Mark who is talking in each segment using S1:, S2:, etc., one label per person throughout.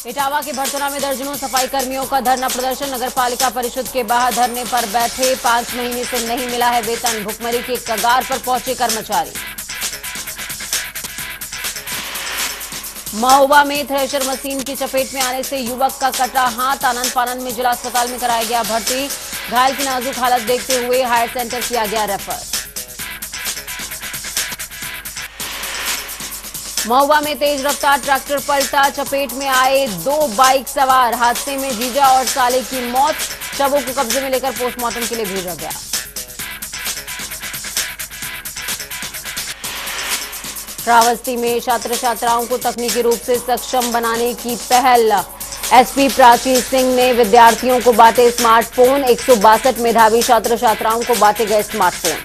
S1: इटावा के भरतोरा में दर्जनों सफाई कर्मियों का धरना प्रदर्शन। नगर पालिका परिषद के बाहर धरने पर बैठे, 5 महीने से नहीं मिला है वेतन। भुखमरी के कगार पर पहुंचे कर्मचारी। महोबा में थ्रेशर मशीन की चपेट में आने से युवक का कटा हाथ। आनंद फानंद में जिला अस्पताल में कराया गया भर्ती। घायल की नाजुक हालत देखते हुए हायर सेंटर किया गया रेफर। महोबा में तेज रफ्तार ट्रैक्टर पलटा, चपेट में आए 2 बाइक सवार। हादसे में जीजा और साले की मौत। शवों को कब्जे में लेकर पोस्टमार्टम के लिए भेजा गया। श्रावस्ती में छात्र छात्राओं को तकनीकी रूप से सक्षम बनाने की पहल। एसपी प्राची सिंह ने विद्यार्थियों को बांटे स्मार्टफोन। 162 मेधावी छात्र छात्राओं को बांटे गए स्मार्टफोन।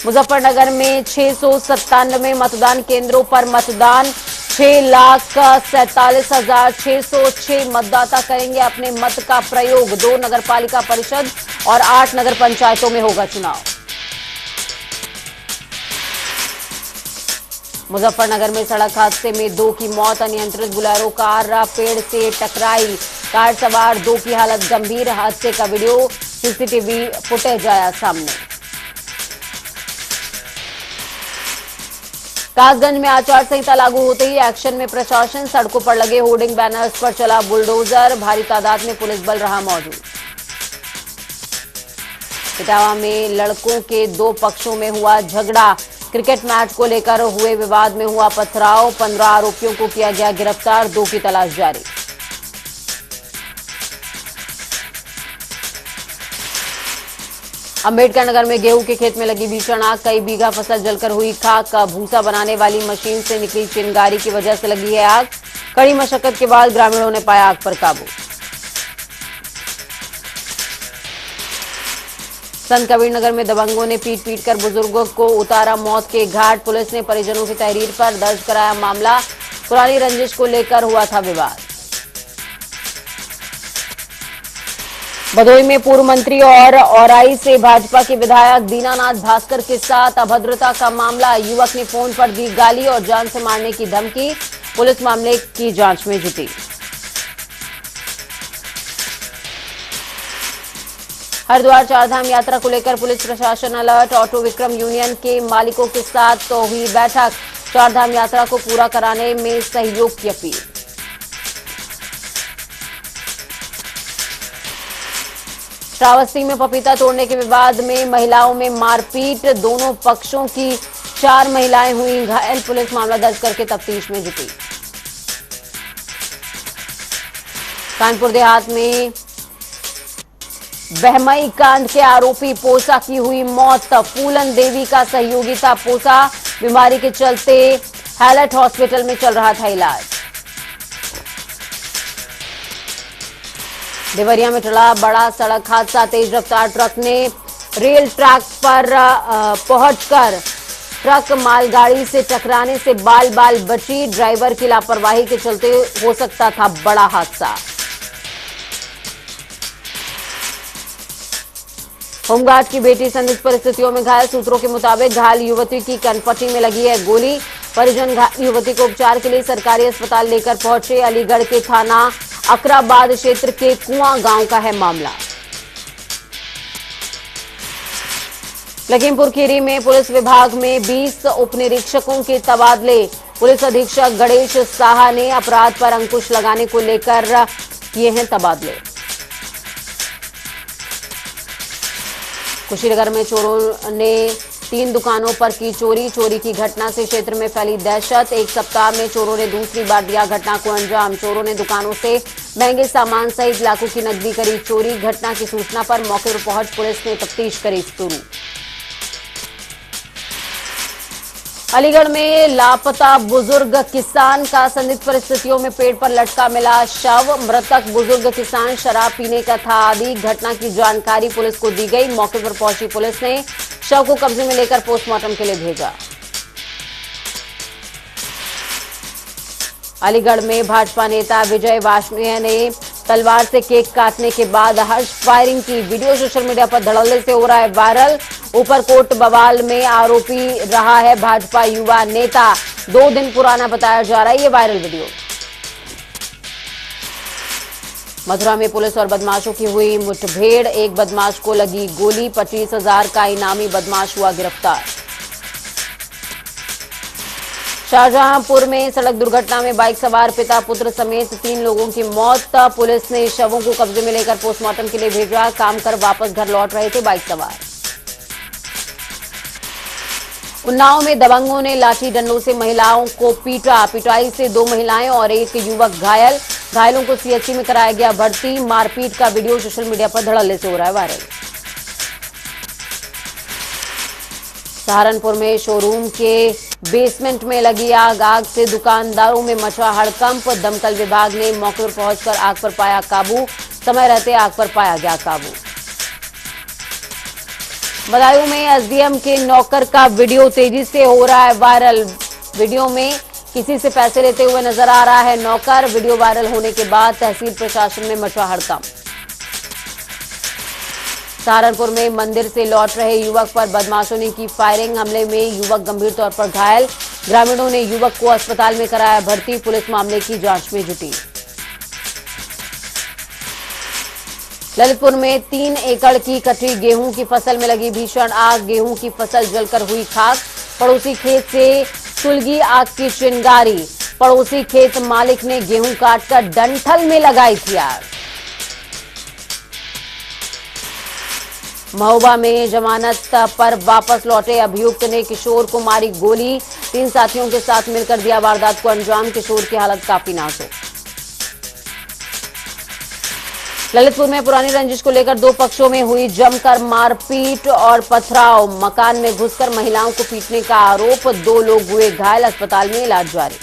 S1: मुजफ्फरनगर में 697 मतदान केंद्रों पर मतदान। 6,47,606 मतदाता करेंगे अपने मत का प्रयोग। 2 नगर पालिका परिषद और 8 नगर पंचायतों में होगा चुनाव। मुजफ्फरनगर में सड़क हादसे में 2 की मौत। अनियंत्रित बुलेरो कार पेड़ से टकराई। कार सवार 2 की हालत गंभीर। हादसे का वीडियो सीसीटीवी फुटेज आया सामने। कासगंज में आचार संहिता लागू होते ही एक्शन में प्रशासन। सड़कों पर लगे होर्डिंग बैनर्स पर चला बुलडोजर। भारी तादाद में पुलिस बल रहा मौजूद। इटावा में लड़कों के 2 पक्षों में हुआ झगड़ा। क्रिकेट मैच को लेकर हुए विवाद में हुआ पथराव। 15 आरोपियों को किया गया गिरफ्तार। 2 की तलाश जारी। अंबेडकर नगर में गेहूं के खेत में लगी भीषण आग। कई बीघा फसल जलकर हुई खाक। भूसा बनाने वाली मशीन से निकली चिंगारी की वजह से लगी है आग। कड़ी मशक्कत के बाद ग्रामीणों ने पाया आग पर काबू। संत कबीर नगर में दबंगों ने पीट कर बुजुर्गों को उतारा मौत के घाट। पुलिस ने परिजनों की तहरीर पर दर्ज कराया मामला। पुरानी रंजिश को लेकर हुआ था विवाद। भदोही में पूर्व मंत्री और औराई से भाजपा के विधायक दीनानाथ भास्कर के साथ अभद्रता का मामला। युवक ने फोन पर दी गाली और जान से मारने की धमकी। पुलिस मामले की जांच में जुटी। हरिद्वार चारधाम यात्रा को लेकर पुलिस प्रशासन अलर्ट। ऑटो विक्रम यूनियन के मालिकों के साथ तो हुई बैठक। चारधाम यात्रा को पूरा कराने में सहयोग की अपील। श्रावस्ती में पपीता तोड़ने के विवाद में महिलाओं में मारपीट। दोनों पक्षों की 4 महिलाएं हुई घायल। पुलिस मामला दर्ज करके तफ्तीश में जुटी। कानपुर देहात में बहमई कांड के आरोपी पोसा की हुई मौत। फूलन देवी का सहयोगी था पोसा। बीमारी के चलते हैलट हॉस्पिटल में चल रहा था इलाज। देवरिया में टला बड़ा सड़क हादसा। तेज रफ्तार ट्रक ने रेल ट्रैक पर पहुंचकर ट्रक मालगाड़ी से टकराने से बाल बाल बची। ड्राइवर की लापरवाही के चलते हो सकता था बड़ा हादसा। होमगार्ड की बेटी संदिग्ध परिस्थितियों में घायल। सूत्रों के मुताबिक घायल युवती की कनपट्टी में लगी है गोली। परिजन घायल युवती को उपचार के लिए सरकारी अस्पताल लेकर पहुंचे। अलीगढ़ के थाना अकराबाद क्षेत्र के कुआं गांव का है मामला। लखीमपुर खीरी में पुलिस विभाग में 20 उप निरीक्षकों के तबादले। पुलिस अधीक्षक गणेश साहा ने अपराध पर अंकुश लगाने को लेकर किए हैं तबादले। कुशीनगर में चोरों ने 3 दुकानों पर की चोरी। चोरी की घटना से क्षेत्र में फैली दहशत। 1 सप्ताह में चोरों ने दूसरी बार दिया घटना को अंजाम। चोरों ने दुकानों से महंगे सामान सहित लाखों की नकदी करी चोरी। घटना की सूचना पर मौके पर पहुंच पुलिस ने तफ्तीश करी शुरू। अलीगढ़ में लापता बुजुर्ग किसान का संदिग्ध परिस्थितियों में पेड़ पर लटका मिला शव। मृतक बुजुर्ग किसान शराब पीने का था आदी। घटना की जानकारी पुलिस को दी गई। मौके पर पहुंची पुलिस ने शव को कब्जे में लेकर पोस्टमार्टम के लिए भेजा। अलीगढ़ में भाजपा नेता विजय वाजपेयी ने तलवार से केक काटने के बाद हर्ष फायरिंग की वीडियो सोशल मीडिया पर धड़ल्ले से हो रहा है वायरल। ऊपरकोट बवाल में आरोपी रहा है भाजपा युवा नेता। 2 दिन पुराना बताया जा रहा है ये वायरल वीडियो। मथुरा में पुलिस और बदमाशों की हुई मुठभेड़, एक बदमाश को लगी गोली, 25,000 का इनामी बदमाश हुआ गिरफ्तार। शाहजहांपुर में सड़क दुर्घटना में बाइक सवार पिता पुत्र समेत 3 लोगों की मौत। पुलिस ने शवों को कब्जे में लेकर पोस्टमार्टम के लिए भेजा। काम कर वापस घर लौट रहे थे बाइक सवार। उन्नाव में दबंगों ने लाठी डंडों से महिलाओं को पीटा। पिटाई से 2 महिलाएं और एक युवक घायल। घायलों को सीएचसी में कराया गया भर्ती। मारपीट का वीडियो सोशल मीडिया पर धड़ल्ले से हो रहा है वायरल। सहारनपुर में शोरूम के बेसमेंट में लगी आग। आग से दुकानदारों में मचा हड़कंप। दमकल विभाग ने मौके पर पहुंचकर आग पर पाया काबू। समय रहते आग पर पाया गया काबू। बदायूं में एसडीएम के नौकर का वीडियो तेजी से हो रहा है वायरल। वीडियो में किसी से पैसे लेते हुए नजर आ रहा है नौकर। वीडियो वायरल होने के बाद तहसील प्रशासन में मचा हड़कंप। सहारनपुर में मंदिर से लौट रहे युवक पर बदमाशों ने की फायरिंग। हमले में युवक गंभीर तौर पर घायल। ग्रामीणों ने युवक को अस्पताल में कराया भर्ती। पुलिस मामले की जांच में जुटी। ललितपुर में 3 एकड़ की कटी गेहूं की फसल में लगी भीषण आग। गेहूं की फसल जलकर हुई खाक। पड़ोसी खेत से सुलगी आग की चिंगारी। पड़ोसी खेत मालिक ने गेहूं काटकर डंठल में लगाई थी आग। महोबा में जमानत पर वापस लौटे अभियुक्त ने किशोर को मारी गोली। 3 साथियों के साथ मिलकर दिया वारदात को अंजाम। किशोर की हालत काफी नाजुक। ललितपुर में पुरानी रंजिश को लेकर 2 पक्षों में हुई जमकर मारपीट और पथराव। मकान में घुसकर महिलाओं को पीटने का आरोप। 2 लोग हुए घायल। अस्पताल में इलाज जारी।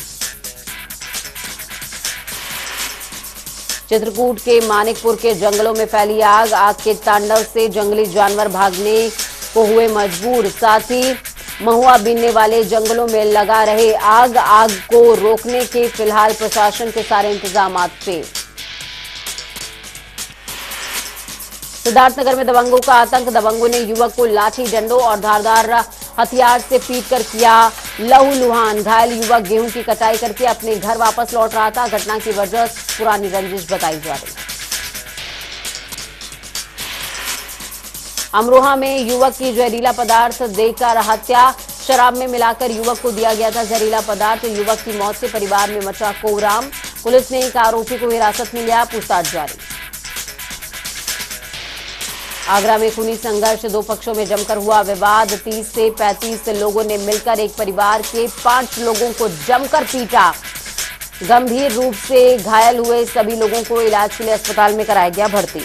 S1: चित्रकूट के मानिकपुर के जंगलों में फैली आग। आग के तांडव से जंगली जानवर भागने को हुए मजबूर। साथ ही महुआ बीनने वाले जंगलों में लगा रहे आग। आग को रोकने के फिलहाल प्रशासन के सारे इंतजाम तेज। सिद्धार्थनगर में दबंगों का आतंक। दबंगों ने युवक को लाठी डंडों और धारदार हथियार से पीटकर किया लहूलुहान। घायल युवक गेहूं की कटाई करके अपने घर वापस लौट रहा था। घटना की वजह पुरानी रंजिश बताई जा रही। अमरोहा में युवक की जहरीला पदार्थ देकर हत्या। शराब में मिलाकर युवक को दिया गया था जहरीला पदार्थ। युवक की मौत से परिवार में मचा कोहराम। पुलिस ने एक आरोपी को हिरासत में लिया। पूछताछ जारी। आगरा में खूनी संघर्ष। 2 पक्षों में जमकर हुआ विवाद। 30 से 35 लोगों ने मिलकर एक परिवार के 5 लोगों को जमकर पीटा। गंभीर रूप से घायल हुए सभी लोगों को इलाज के लिए अस्पताल में कराया गया भर्ती।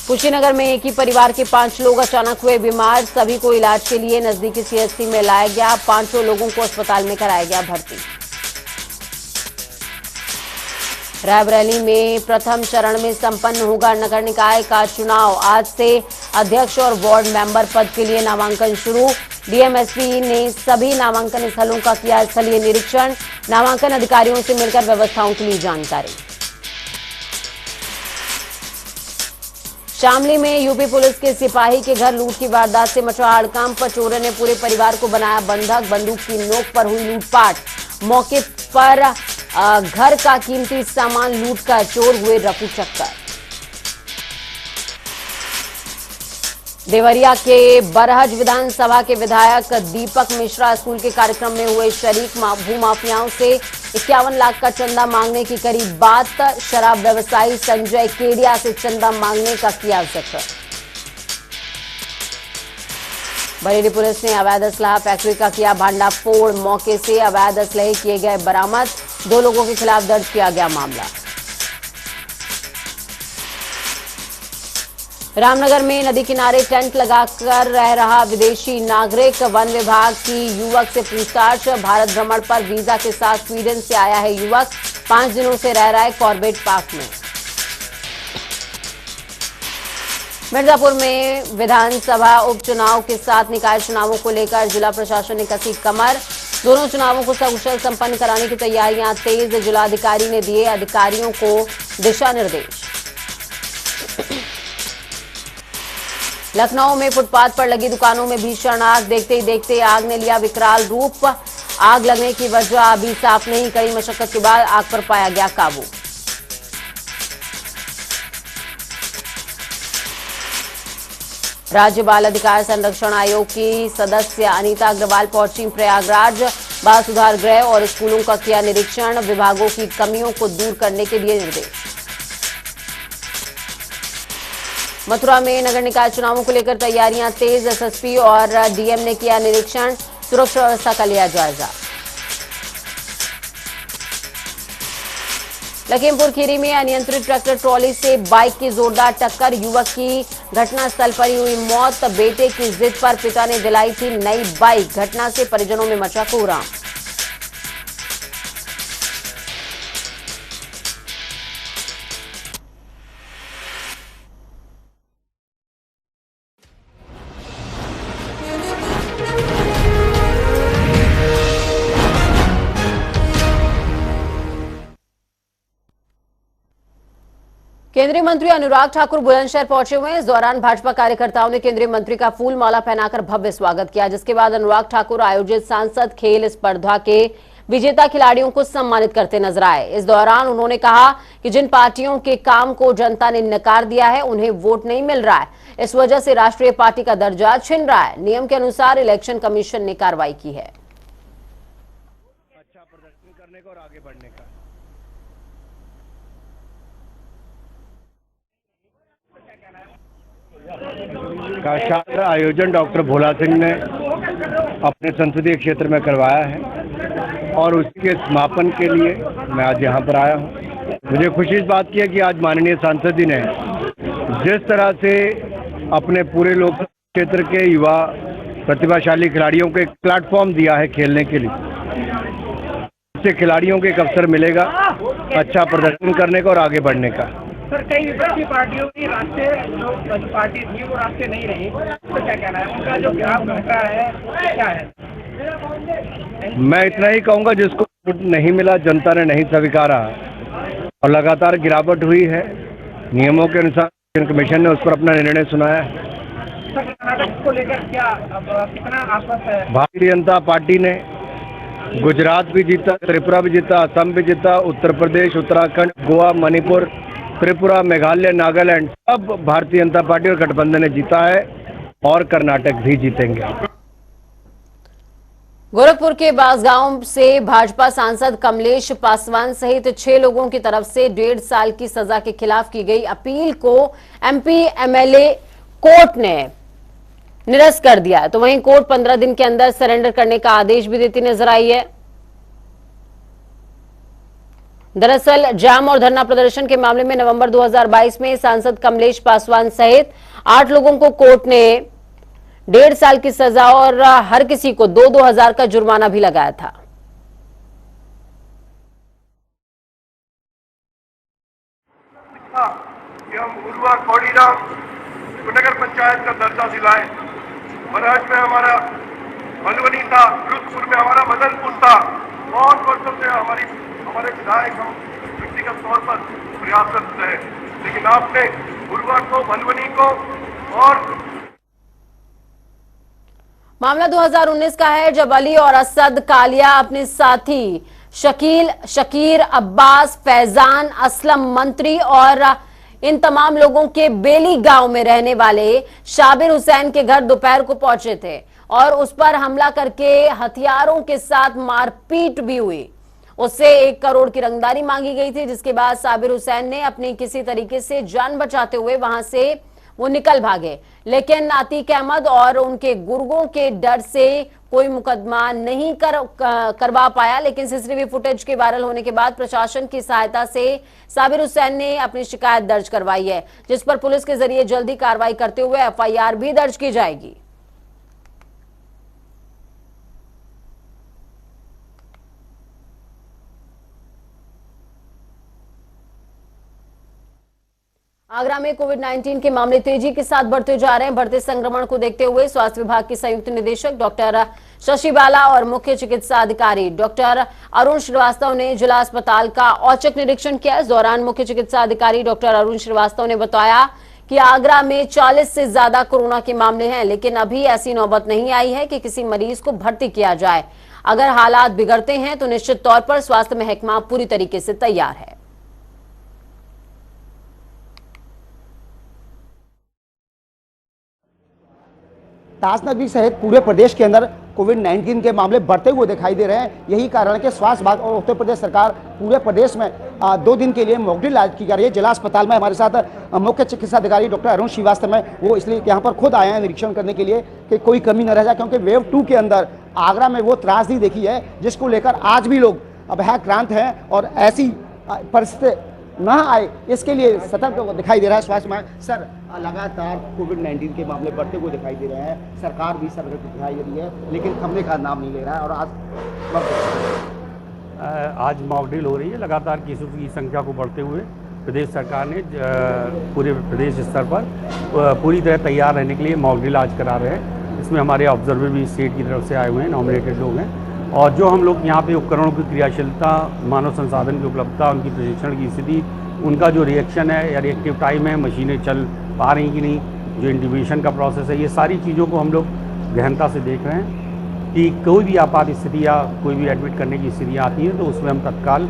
S1: कुशीनगर में एक ही परिवार के 5 लोग अचानक हुए बीमार। सभी को इलाज के लिए नजदीकी सीएचसी में लाया गया। 5 लोगों को अस्पताल में कराया गया भर्ती। रायबरेली में प्रथम चरण में संपन्न होगा नगर निकाय का चुनाव। आज से अध्यक्ष और वार्ड मेंबर पद के लिए नामांकन शुरू। डीएमएसपी ने सभी नामांकन स्थलों का किया स्थलीय निरीक्षण। नामांकन अधिकारियों से मिलकर व्यवस्थाओं के लिए जानकारी। शामली में यूपी पुलिस के सिपाही के घर लूट की वारदात से मचा हड़कंप। चोरों ने पूरे परिवार को बनाया बंधक। बंदूक की नोक पर हुई लूटपाट। मौके पर घर का कीमती सामान लूटकर चोर हुए रफू चक्कर। देवरिया के बरहज विधानसभा के विधायक दीपक मिश्रा स्कूल के कार्यक्रम में हुए शरीक। भूमाफियाओं से 51 लाख का चंदा मांगने की करी बात। शराब व्यवसायी संजय केडिया से चंदा मांगने का किया जिक्र। बरेली पुलिस ने अवैध असलाह फैक्ट्री का किया भांडाफोड़। मौके से अवैध असलहे किए गए बरामद। 2 लोगों के खिलाफ दर्ज किया गया मामला। रामनगर में नदी किनारे टेंट लगाकर रह रहा विदेशी नागरिक। वन विभाग की युवक से पूछताछ। भारत भ्रमण पर वीजा के साथ स्वीडन से आया है युवक। 5 दिनों से रह रहा है कॉर्बेट पार्क में। मिर्जापुर में विधानसभा उपचुनाव के साथ निकाय चुनावों को लेकर जिला प्रशासन ने कसी कमर। दोनों चुनावों को सकुशल संपन्न कराने की तैयारियां तेज। जिलाधिकारी ने दिए अधिकारियों को दिशा निर्देश। लखनऊ में फुटपाथ पर लगी दुकानों में भीषण आग, देखते ही देखते आग ने लिया विकराल रूप। आग लगने की वजह अभी साफ नहीं, कड़ी मशक्कत के बाद आग पर पाया गया काबू। राज्य बाल अधिकार संरक्षण आयोग की सदस्य अनीता अग्रवाल पहुंची प्रयागराज। बाल सुधार गृह और स्कूलों का किया निरीक्षण, विभागों की कमियों को दूर करने के दिए निर्देश। मथुरा में नगर निकाय चुनावों को लेकर तैयारियां तेज, एसएसपी और डीएम ने किया निरीक्षण, सुरक्षा व्यवस्था का लिया जायजा। लखीमपुर खीरी में अनियंत्रित ट्रैक्टर ट्रॉली से बाइक की जोरदार टक्कर, युवक की घटनास्थल पर ही हुई मौत। बेटे की जिद पर पिता ने दिलाई थी नई बाइक, घटना से परिजनों में मचा कोहराम। केंद्रीय मंत्री अनुराग ठाकुर बुलंदशहर पहुंचे हुए हैं। इस दौरान भाजपा कार्यकर्ताओं ने केंद्रीय मंत्री का फूल माला पहनाकर भव्य स्वागत किया, जिसके बाद अनुराग ठाकुर आयोजित सांसद खेल स्पर्धा के विजेता खिलाड़ियों को सम्मानित करते नजर आए। इस दौरान उन्होंने कहा कि जिन पार्टियों के काम को जनता ने नकार दिया है, उन्हें वोट नहीं मिल रहा है। इस वजह से राष्ट्रीय पार्टी का दर्जा छिन रहा है। नियम के अनुसार इलेक्शन कमीशन ने कार्रवाई की है।
S2: अच्छा प्रदर्शन करने का और आगे बढ़ने का। का शानदार आयोजन डॉक्टर भोला सिंह ने अपने संसदीय क्षेत्र में करवाया है और उसी के समापन के लिए मैं आज यहाँ पर आया हूँ। मुझे खुशी इस बात की है कि आज माननीय सांसद जी ने जिस तरह से अपने पूरे लोकसभा क्षेत्र के युवा प्रतिभाशाली खिलाड़ियों को एक प्लेटफॉर्म दिया है खेलने के लिए, इससे खिलाड़ियों को एक अवसर मिलेगा अच्छा प्रदर्शन करने का और आगे बढ़ने का।
S3: सर, कई विपक्षी पार्टियों की रास्ते जो पार्टी थी वो रास्ते नहीं रही, तो क्या कहना है उनका जो ग्राफ घटा है क्या है?
S2: मैं इतना ही कहूँगा, जिसको वोट नहीं मिला जनता ने नहीं स्वीकारा और लगातार गिरावट हुई है, नियमों के अनुसार कमीशन ने उस पर अपना निर्णय सुनाया है।
S3: सर, कर्नाटक को लेकर क्या अब कितना आश्वस्त है?
S2: भारतीय जनता पार्टी ने गुजरात भी जीता, त्रिपुरा भी जीता, असम भी जीता, उत्तर प्रदेश, उत्तराखंड, गोवा, मणिपुर, त्रिपुरा, मेघालय, नागालैंड सब भारतीय जनता पार्टी और गठबंधन ने जीता है और कर्नाटक भी जीतेंगे।
S1: गोरखपुर के बांसगांव से भाजपा सांसद कमलेश पासवान सहित 6 लोगों की तरफ से 1.5 साल की सजा के खिलाफ की गई अपील को एमपी एमएलए कोर्ट ने निरस्त कर दिया है। तो वहीं कोर्ट 15 दिन के अंदर सरेंडर करने का आदेश भी देती नजर आई है। दरअसल जाम और धरना प्रदर्शन के मामले में नवंबर 2022 में सांसद कमलेश पासवान सहित 8 लोगों को कोर्ट ने 1.5 साल की सजा और हर किसी को 2-2 हजार का जुर्माना भी लगाया था।
S4: कि हम उर्वा कोडीराम को नगर पंचायत का दर्जा दिलाए। महाराज में हमारा मधुबनी था, रुद्रपुर में हमारा मदनपुर था। बहुत वर्षों से हमारे विधायक हम व्यक्तिगत तौर पर प्रयासरत रहे, लेकिन आपने उर्वा को, मधुबनी को और
S1: मामला 2019 का है, जब अली और असद कालिया अपने साथी शकीर, अब्बास, फैजान, असलम मंत्री और इन तमाम लोगों के बेली गांव में रहने वाले शाबिर हुसैन के घर दोपहर को पहुंचे थे और उस पर हमला करके हथियारों के साथ मारपीट भी हुई। उससे 1 करोड़ की रंगदारी मांगी गई थी, जिसके बाद शाबिर हुसैन ने अपनी किसी तरीके से जान बचाते हुए वहां से वो निकल भागे, लेकिन अतीक अहमद और उनके गुर्गों के डर से कोई मुकदमा नहीं करवा पाया। लेकिन सीसीटीवी फुटेज के वायरल होने के बाद प्रशासन की सहायता से शाबिर हुसैन ने अपनी शिकायत दर्ज करवाई है, जिस पर पुलिस के जरिए जल्दी कार्रवाई करते हुए एफआईआर भी दर्ज की जाएगी। आगरा में कोविड-19 के मामले तेजी के साथ बढ़ते जा रहे हैं। बढ़ते संक्रमण को देखते हुए स्वास्थ्य विभाग की संयुक्त निदेशक डॉक्टर शशि बाला और मुख्य चिकित्सा अधिकारी डॉक्टर अरुण श्रीवास्तव ने जिला अस्पताल का औचक निरीक्षण किया। इस दौरान मुख्य चिकित्सा अधिकारी डॉक्टर अरुण श्रीवास्तव ने बताया कि आगरा में 40 से ज्यादा कोरोना के मामले हैं, लेकिन अभी ऐसी नौबत नहीं आई है कि किसी मरीज को भर्ती किया जाए। अगर हालात बिगड़ते हैं तो निश्चित तौर पर स्वास्थ्य महकमा पूरी तरीके से तैयार है।
S5: ताजनगरी सहित पूरे प्रदेश के अंदर कोविड-19 के मामले बढ़ते हुए दिखाई दे रहे हैं। यही कारण है कि स्वास्थ्य विभाग और उत्तर प्रदेश सरकार पूरे प्रदेश में 2 दिन के लिए मॉक ड्रिल आयोजित की जा रही है। जिला अस्पताल में हमारे साथ मुख्य चिकित्सा अधिकारी डॉक्टर अरुण श्रीवास्तव में वो इसलिए यहाँ पर खुद आए हैं निरीक्षण करने के लिए कि कोई कमी न रह जाए, क्योंकि वेव 2 के अंदर आगरा में वो त्रासदी देखी है जिसको लेकर आज भी लोग भयाक्रांत हैं और ऐसी परिस्थिति ना आए इसके लिए सतर्क दिखाई दे रहा है स्वास्थ्य विभाग। सर, लगातार कोविड-19 के मामले बढ़ते हुए दिखाई दे रहे हैं, सरकार भी सतर्क दिखाई दे रही है, लेकिन थमने का नाम नहीं ले रहा है और
S6: आज मॉक ड्रिल हो रही है। लगातार केसों की संख्या को बढ़ते हुए प्रदेश सरकार ने पूरे प्रदेश स्तर पर पूरी तरह तैयार रहने के लिए मॉक ड्रिल आज करा रहे हैं। इसमें हमारे ऑब्जर्वर भी स्टेट की तरफ से आए हुए हैं, नॉमिनेटेड लोग हैं, और जो हम लोग यहाँ पे उपकरणों की क्रियाशीलता, मानव संसाधन की उपलब्धता, उनकी प्रशिक्षण की स्थिति, उनका जो रिएक्शन है या रिएक्टिव टाइम है, मशीनें चल पा रही कि नहीं, जो इंट्यूबेशन का प्रोसेस है, ये सारी चीज़ों को हम लोग गहनता से देख रहे हैं कि कोई भी आपात स्थिति या कोई भी एडमिट करने की स्थितियाँ आती हैं तो उसमें हम तत्काल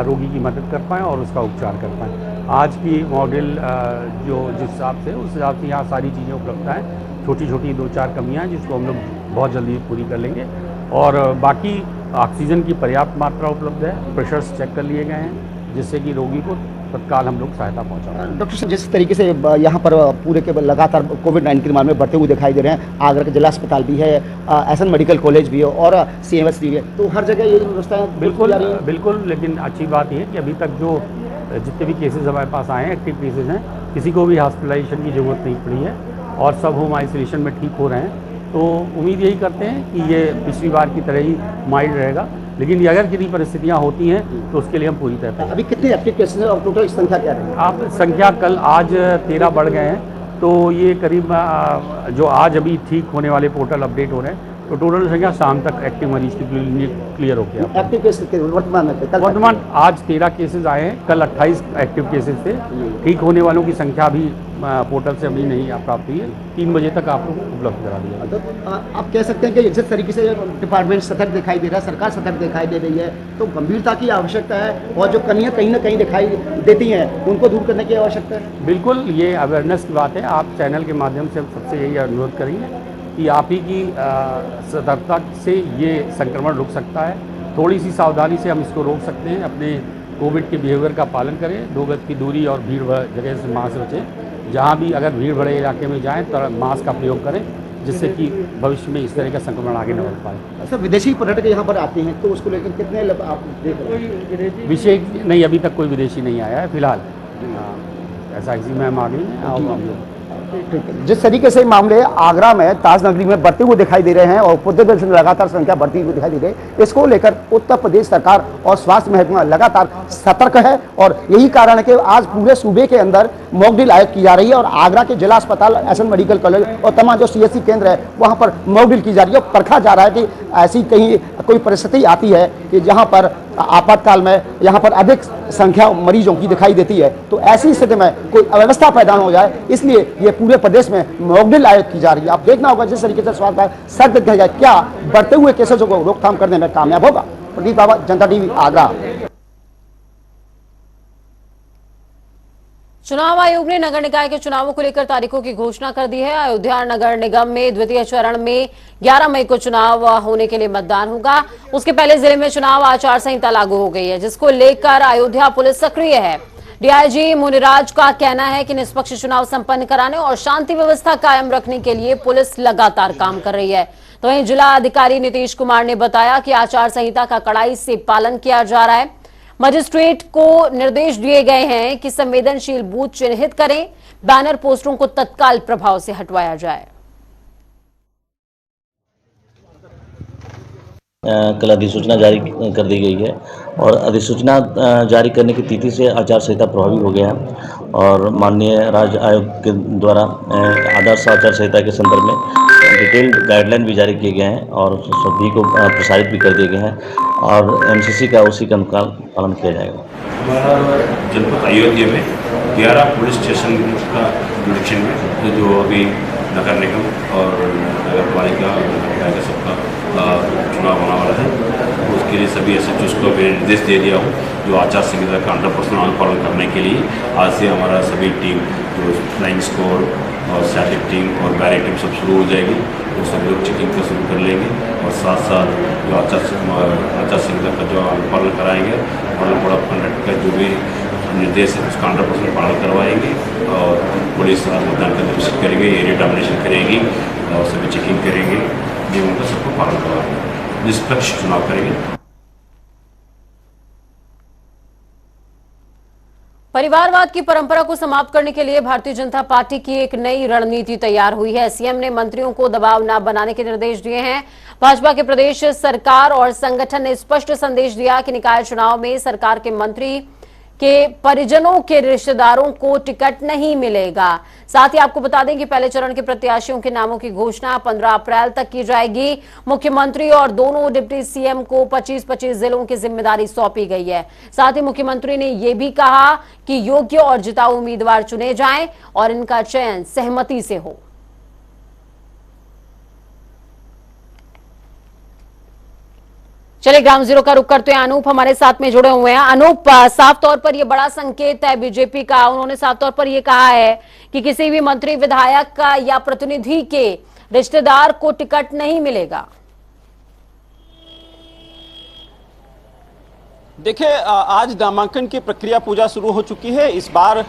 S6: रोगी की मदद कर पाएँ और उसका उपचार कर पाएँ। आज की मॉडल जो जिस हिसाब से उस हिसाब से यहाँ सारी चीज़ें उपलब्ध हैं। छोटी छोटी 2-4 कमियाँ हैं जिसको हम लोग बहुत जल्दी पूरी कर लेंगे, और बाकी ऑक्सीजन की पर्याप्त मात्रा उपलब्ध है, प्रेशर्स चेक कर लिए गए हैं जिससे कि रोगी को तत्काल हम लोग सहायता पहुँचाएं।
S5: डॉक्टर साहब, जिस तरीके से यहाँ पर पूरे के लगातार कोविड-19 के मामले बढ़ते हुए दिखाई दे रहे हैं, आगरा के जिला अस्पताल भी है, एसएन मेडिकल कॉलेज भी है और CMS भी है, तो हर जगह ये व्यवस्थाएं
S6: बिल्कुल। लेकिन अच्छी बात यह है कि अभी तक जो जितने भी केसेज हमारे पास आए हैं, एक्टिव केसेज हैं, किसी को भी हॉस्पिटलाइजेशन की ज़रूरत नहीं पड़ी है और सब होम आइसोलेशन में ठीक हो रहे हैं। तो उम्मीद यही करते हैं कि ये पिछली बार की तरह ही माइल्ड रहेगा, लेकिन अगर किसी परिस्थितियाँ होती हैं तो उसके लिए हम पूरी तरह।
S5: अभी कितने एक्टिव केसेस हैं और टोटल संख्या क्या है?
S6: आप संख्या आज 13 बढ़ गए हैं, तो ये करीब जो आज अभी ठीक होने वाले पोर्टल अपडेट हो रहे हैं, तो टोटल संख्या शाम तक एक्टिव मरीज की क्लियर हो गया।
S5: एक्टिव केसेस
S6: वर्तमान आज 13 केसेज आए हैं, कल 28 एक्टिव केसेज थे। ठीक होने वालों की संख्या भी पोर्टल से अभी नहीं प्राप्त हुई है, 3 बजे तक आपको उपलब्ध करा दिया।
S5: तो आप कह सकते हैं कि जिस तरीके से डिपार्टमेंट सतर्क दिखाई दे रहा है, सरकार सतर्क दिखाई दे रही है, तो गंभीरता की आवश्यकता है और जो कमियां कहीं ना कहीं दिखाई देती हैं उनको दूर करने की आवश्यकता है।
S6: बिल्कुल, ये अवेयरनेस की बात है। आप चैनल के माध्यम से सबसे यही अनुरोध करेंगे कि आप ही की सतर्कता से ये संक्रमण रुक सकता है। थोड़ी सी सावधानी से हम इसको रोक सकते हैं। अपने कोविड के बिहेवियर का पालन करें, 2 गज की दूरी और भीड़ जगह से मास्क बचें। जहाँ भी अगर भीड़ भरे इलाके में जाएं तो मास्क का प्रयोग करें, जिससे कि भविष्य में इस तरह का संक्रमण आगे न बढ़ पाए।
S5: सर, विदेशी पर्यटक यहाँ पर आते हैं तो उसको लेकर कितने आप देख रहे हैं?
S6: विशेष नहीं, अभी तक कोई विदेशी नहीं आया है फिलहाल। ऐसा किसी में हम आ गए।
S5: जिस तरीके से मामले आगरा में ताजनगरी में बढ़ते हुए दिखाई दे रहे हैं और प्रदेश में लगातार संख्या बढ़ती हुई दिखाई दे रही है, इसको लेकर उत्तर प्रदेश सरकार और स्वास्थ्य महकमा लगातार सतर्क है और यही कारण है कि आज पूरे सूबे के अंदर मॉक ड्रिल आयोजित की जा रही है और आगरा के जिला अस्पताल, एसएन मेडिकल कॉलेज और तमाम जो CSC केंद्र है वहां पर मॉक ड्रिल की जा रही है और परखा जा रहा है कि ऐसी कहीं कोई परिस्थिति आती है कि जहां पर आपातकाल में यहाँ पर अधिक संख्या मरीजों की दिखाई देती है, तो ऐसी स्थिति में कोई अव्यवस्था पैदा हो जाए, इसलिए ये पूरे प्रदेश में मॉक ड्रिल आयोजित की जा रही है। आप देखना होगा जिस तरीके से स्वास्थ्य विभाग सख्त किया जाए, क्या बढ़ते हुए केसेसों को रोकथाम करने में कामयाब होगा। प्रदीप बाबा, जनता TV, आगरा।
S1: चुनाव आयोग ने नगर निकाय के चुनावों को लेकर तारीखों की घोषणा कर दी है। अयोध्या नगर निगम में द्वितीय चरण में 11 मई को चुनाव होने के लिए मतदान होगा। उसके पहले जिले में चुनाव आचार संहिता लागू हो गई है, जिसको लेकर अयोध्या पुलिस सक्रिय है। DIG मुनिराज का कहना है कि निष्पक्ष चुनाव संपन्न कराने और शांति व्यवस्था कायम रखने के लिए पुलिस लगातार काम कर रही है। तो वहीं जिला अधिकारी नीतीश कुमार ने बताया कि आचार संहिता का कड़ाई से पालन किया जा रहा है। मजिस्ट्रेट को निर्देश दिए गए हैं कि संवेदनशील बूथ चिन्हित करें, बैनर पोस्टरों को तत्काल प्रभाव से हटवाया जाए।
S7: कल अधिसूचना जारी कर दी गई है और अधिसूचना जारी करने की तिथि से आचार संहिता प्रभावी हो गया है और माननीय राज्य आयोग के द्वारा आदर्श आचार संहिता के संदर्भ में डिटेल्ड गाइडलाइन भी जारी किए गए हैं और सभी को प्रसारित भी कर दिए गए हैं और एमसीसी का उसी का पालन किया जाएगा।
S8: हमारा जनपद अयोध्या में 11 पुलिस स्टेशन का जुडिक्शन में जो अभी नगर निगम और नगर पालिका सबका चुनाव होने वाला है, उसके लिए सभी SHOs को मैंने निर्देश दे दिया हूँ जो आचार संहिता का 100% पालन करने के लिए आज से हमारा सभी टीम जो फ्लाइंग स्क्वाड और स्टैटिक टीम और बैरियर टीम सब शुरू हो जाएगी। वो सब लोग चेकिंग का शुरू कर लेंगे और साथ साथ जो आचार संहिता का जो पालन कराएंगे और बड़ा कंडक्ट का जो भी निर्देश है उसका 100% पालन करवाएंगे और पुलिस मतदान का निरीक्षण करेंगे, एरिया डोमिनेशन करेगी और सभी चेकिंग करेंगे, नियमों का सबको पालन करवाएंगे, निष्पक्ष चुनाव करेंगे।
S1: परिवारवाद की परंपरा को समाप्त करने के लिए भारतीय जनता पार्टी की एक नई रणनीति तैयार हुई है। सीएम ने मंत्रियों को दबाव न बनाने के निर्देश दिए हैं। भाजपा के प्रदेश सरकार और संगठन ने स्पष्ट संदेश दिया कि निकाय चुनाव में सरकार के मंत्री के परिजनों के रिश्तेदारों को टिकट नहीं मिलेगा। साथ ही आपको बता दें कि पहले चरण के प्रत्याशियों के नामों की घोषणा 15 अप्रैल तक की जाएगी। मुख्यमंत्री और दोनों डिप्टी सीएम को 25-25 जिलों की जिम्मेदारी सौंपी गई है। साथ ही मुख्यमंत्री ने यह भी कहा कि योग्य और जिताऊ उम्मीदवार चुने जाएं और इनका चयन सहमति से हो। चलिए ग्राउंड जीरो का रुख करते हैं। अनूप हमारे साथ में जुड़े हुए हैं। अनूप, साफ तौर पर यह बड़ा संकेत है बीजेपी का। उन्होंने साफ तौर पर यह कहा है कि किसी भी मंत्री विधायक का या प्रतिनिधि के रिश्तेदार को टिकट नहीं मिलेगा।
S9: देखिए, आज नामांकन की प्रक्रिया पूजा शुरू हो चुकी है। इस बार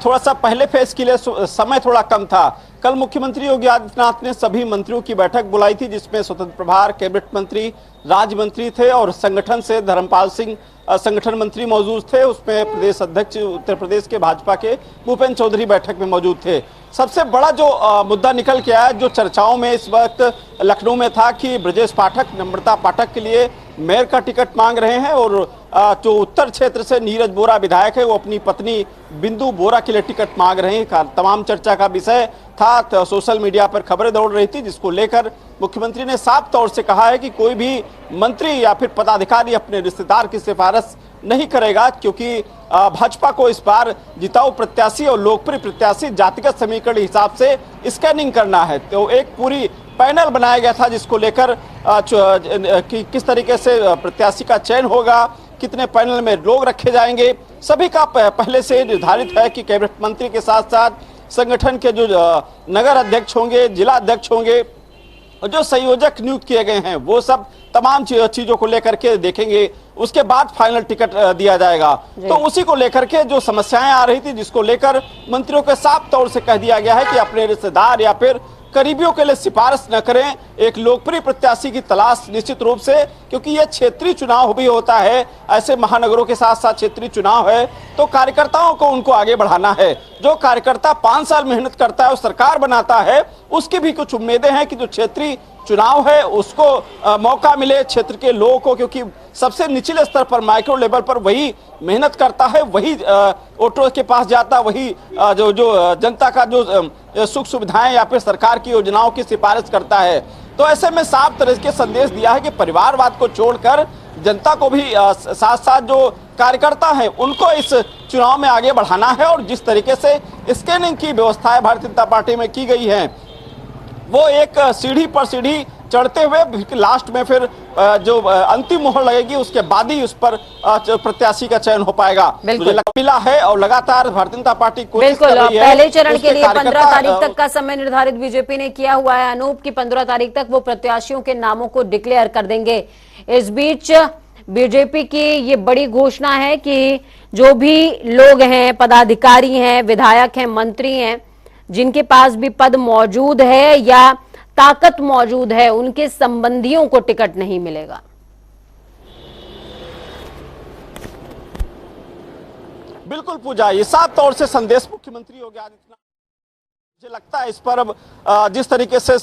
S9: थोड़ा सा पहले फेज के लिए समय थोड़ा कम था। कल मुख्यमंत्री योगी आदित्यनाथ ने सभी मंत्रियों की बैठक बुलाई थी जिसमें स्वतंत्र प्रभार, कैबिनेट मंत्री, राज्य मंत्री थे और संगठन से धर्मपाल सिंह संगठन मंत्री मौजूद थे। उसमें प्रदेश अध्यक्ष उत्तर प्रदेश के भाजपा के भूपेंद्र चौधरी बैठक में मौजूद थे। सबसे बड़ा जो मुद्दा निकल के आया जो चर्चाओं में इस वक्त लखनऊ में था कि ब्रजेश पाठक, नम्रता पाठक के लिए मेयर का टिकट मांग रहे हैं और जो उत्तर क्षेत्र से नीरज बोरा विधायक है वो अपनी पत्नी बिंदु बोरा के लिए टिकट मांग रहे हैं। तमाम चर्चा का विषय था। तो सोशल मीडिया पर खबरें दौड़ रही थी जिसको लेकर मुख्यमंत्री ने साफ तौर से कहा है कि कोई भी मंत्री या फिर पदाधिकारी अपने रिश्तेदार की सिफारिश नहीं करेगा क्योंकि भाजपा को इस बार जिताऊ प्रत्याशी और लोकप्रिय प्रत्याशी जातिगत समीकरण हिसाब से स्कैनिंग करना है। तो एक पूरी पैनल बनाया गया था जिसको लेकर कि किस तरीके से प्रत्याशी का चयन होगा, कितने पैनल में लोग रखे जाएंगे, सभी का पहले से निर्धारित है कि कैबिनेट मंत्री के साथ साथ संगठन के जो नगर अध्यक्ष होंगे, जिला अध्यक्ष होंगे और जो संयोजक नियुक्त किए गए हैं वो सब तमाम चीजों को लेकर के देखेंगे। उसके बाद फाइनल टिकट दिया जाएगा। तो उसी को लेकर के जो समस्याएं आ रही थी जिसको लेकर मंत्रियों के साफ तौर से कह दिया गया है कि अपने रिश्तेदार या फिर करीबियों के लिए सिफारिश न करें। एक लोकप्रिय प्रत्याशी की तलाश निश्चित रूप से, क्योंकि ये क्षेत्रीय चुनाव भी होता है, ऐसे महानगरों के साथ साथ क्षेत्रीय चुनाव है तो कार्यकर्ताओं को उनको आगे बढ़ाना है। जो कार्यकर्ता 5 साल मेहनत करता है और सरकार बनाता है उसकी भी कुछ उम्मीदें हैं कि जो क्षेत्रीय चुनाव है उसको मौका मिले क्षेत्र के लोगों को, क्योंकि सबसे निचले स्तर पर माइक्रो लेवल पर वही मेहनत करता है, वही वोटरों के पास जाता, वही जो जनता का जो सुख सुविधाएं या फिर सरकार की योजनाओं की सिफारिश करता है। तो ऐसे में साफ तरह के संदेश दिया है कि परिवारवाद को छोड़कर जनता को भी साथ साथ जो कार्यकर्ता हैं उनको इस चुनाव में आगे बढ़ाना है और जिस तरीके से स्कैनिंग की व्यवस्थाएं भारतीय जनता पार्टी में की गई है वो एक सीढ़ी पर सीढ़ी चढ़ते हुए लास्ट में फिर जो अंतिम मोहर लगेगी उसके बाद ही उस पर प्रत्याशी का चयन हो पाएगा। मुझे मिला है और लगातार भारतीय जनता पार्टी कोशिश कर रही है।
S1: पहले चरण के लिए 15 तारीख तक का समय निर्धारित बीजेपी ने किया हुआ है अनूप की 15 तारीख तक वो प्रत्याशियों के नामों को डिक्लेयर कर देंगे। इस बीच बीजेपी की ये बड़ी घोषणा है कि जो भी लोग हैं, पदाधिकारी हैं, विधायक हैं, मंत्री हैं, जिनके पास भी पद मौजूद है या ताकत मौजूद है उनके संबंधियों को टिकट नहीं मिलेगा।
S9: बिल्कुल पूजा, ये साफ तौर से संदेश मुख्यमंत्री योगी आदित्यनाथ, मुझे लगता है इस पर अब जिस तरीके से